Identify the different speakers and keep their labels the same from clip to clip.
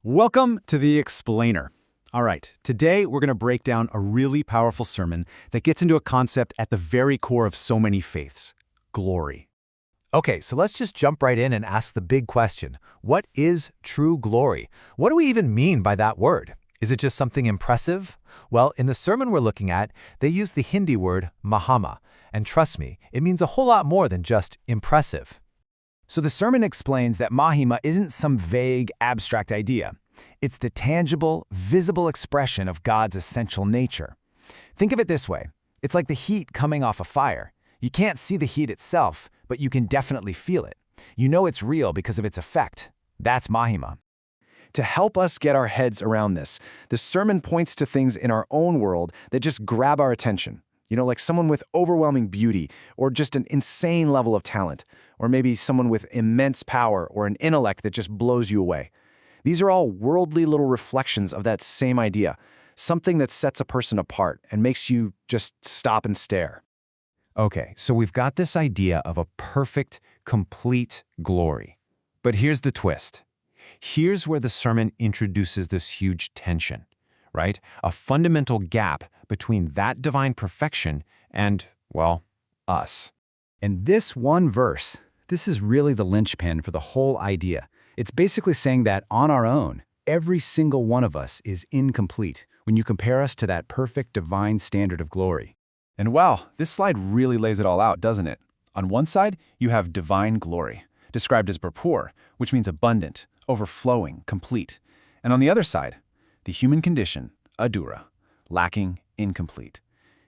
Speaker 1: Welcome to The Explainer. All right, today we're going to break down a really powerful sermon that gets into a concept at the very core of so many faiths: glory.
Speaker 2: Okay, so let's just jump right in and ask the big question. What is true glory? What do we even mean by that word? Is it just something impressive? Well, in the sermon we're looking at, they use the Hindi word mahama, and trust me, it means a whole lot more than just impressive.
Speaker 3: So the sermon explains that Mahima isn't some vague, abstract idea. It's the tangible, visible expression of God's essential nature. Think of it this way. It's like the heat coming off a fire. You can't see the heat itself, but you can definitely feel it. You know it's real because of its effect. That's Mahima. To help us get our heads around this, the sermon points to things in our own world that just grab our attention. Like someone with overwhelming beauty, or just an insane level of talent, or maybe someone with immense power or an intellect that just blows you away. These are all worldly little reflections of that same idea, something that sets a person apart and makes you just stop and stare.
Speaker 2: Okay, so we've got this idea of a perfect, complete glory. But here's the twist. Here's where the sermon introduces this huge tension, right? A fundamental gap between that divine perfection and, well, us.
Speaker 1: And this one verse, this is really the linchpin for the whole idea. It's basically saying that on our own, every single one of us is incomplete when you compare us to that perfect divine standard of glory.
Speaker 4: And wow, this slide really lays it all out, doesn't it? On one side, you have divine glory, described as Bhurpur, which means abundant, overflowing, complete. And on the other side, the human condition, Adhura, lacking, incomplete.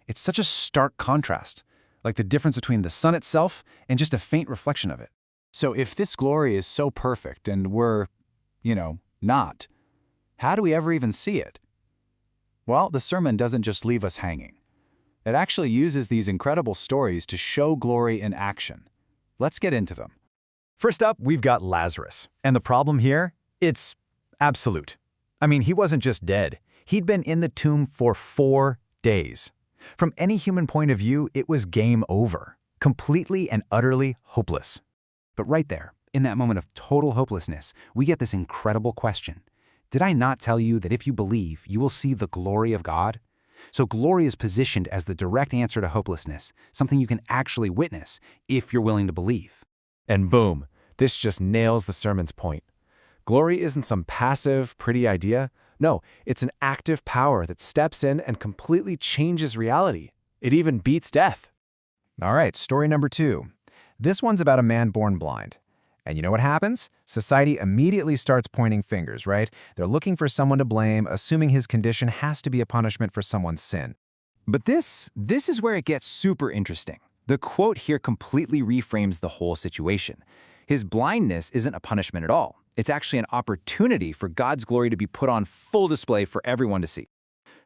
Speaker 4: It's such a stark contrast, like the difference between the sun itself and just a faint reflection of it.
Speaker 3: So if this glory is so perfect and we're, not, how do we ever even see it? Well, the sermon doesn't just leave us hanging. It actually uses these incredible stories to show glory in action. Let's get into them.
Speaker 2: First up, we've got Lazarus. And the problem here? It's absolute. I mean, he wasn't just dead. He'd been in the tomb for 4 days. From any human point of view, it was game over. Completely and utterly hopeless.
Speaker 3: But right there, in that moment of total hopelessness, we get this incredible question. Did I not tell you that if you believe, you will see the glory of God? So glory is positioned as the direct answer to hopelessness, something you can actually witness if you're willing to believe.
Speaker 2: And boom, this just nails the sermon's point. Glory isn't some passive, pretty idea. No, it's an active power that steps in and completely changes reality. It even beats death. All right, story number 2. This one's about a man born blind. And you know what happens? Society immediately starts pointing fingers, right? They're looking for someone to blame, assuming his condition has to be a punishment for someone's sin.
Speaker 3: But this is where it gets super interesting. The quote here completely reframes the whole situation. His blindness isn't a punishment at all. It's actually an opportunity for God's glory to be put on full display for everyone to see.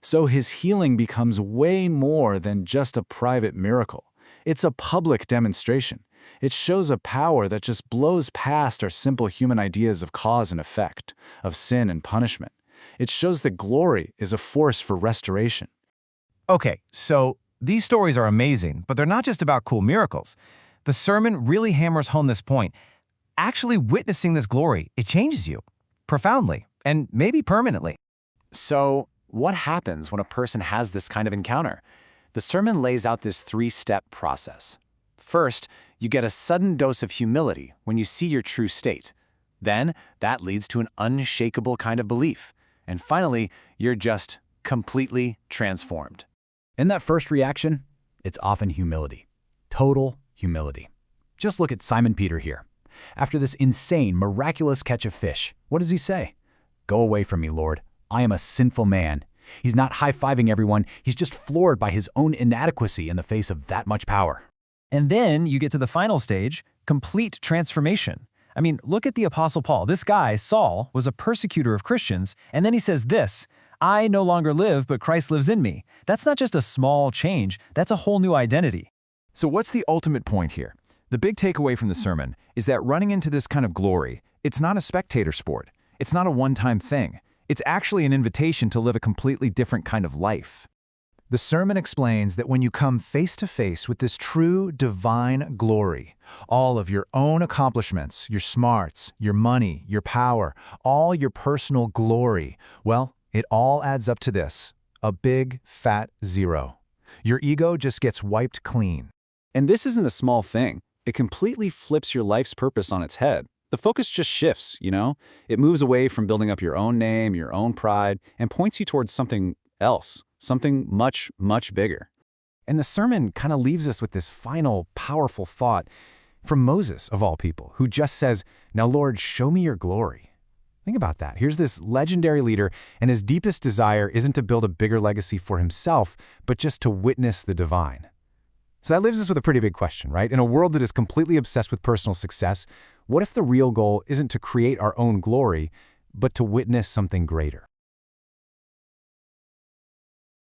Speaker 3: So his healing becomes way more than just a private miracle. It's a public demonstration. It shows a power that just blows past our simple human ideas of cause and effect, of sin and punishment. It shows that glory is a force for restoration.
Speaker 2: Okay, so these stories are amazing, but they're not just about cool miracles. The sermon really hammers home this point. Actually witnessing this glory, it changes you profoundly and maybe permanently.
Speaker 3: So what happens when a person has this kind of encounter? The sermon lays out this 3-step process. First, you get a sudden dose of humility when you see your true state. Then, that leads to an unshakable kind of belief. And finally, you're just completely transformed.
Speaker 1: In that first reaction, it's often humility. Total humility. Just look at Simon Peter here. After this insane, miraculous catch of fish, what does he say? "Go away from me, Lord. I am a sinful man." He's not high-fiving everyone. He's just floored by his own inadequacy in the face of that much power.
Speaker 5: And then you get to the final stage, complete transformation. I mean, look at the Apostle Paul. This guy, Saul, was a persecutor of Christians, and then he says this, "I no longer live, but Christ lives in me." That's not just a small change, that's a whole new identity.
Speaker 4: So what's the ultimate point here? The big takeaway from the sermon is that running into this kind of glory, it's not a spectator sport. It's not a one-time thing. It's actually an invitation to live a completely different kind of life.
Speaker 3: The sermon explains that when you come face to face with this true divine glory, all of your own accomplishments, your smarts, your money, your power, all your personal glory, well, it all adds up to this, a big, fat zero. Your ego just gets wiped clean.
Speaker 4: And this isn't a small thing. It completely flips your life's purpose on its head. The focus just shifts, you know? It moves away from building up your own name, your own pride, and points you towards something else, something much, much bigger.
Speaker 2: And the sermon kind of leaves us with this final, powerful thought from Moses, of all people, who just says, "Now, Lord, show me your glory." Think about that. Here's this legendary leader, and his deepest desire isn't to build a bigger legacy for himself, but just to witness the divine. So that leaves us with a pretty big question, right? In a world that is completely obsessed with personal success, what if the real goal isn't to create our own glory, but to witness something greater?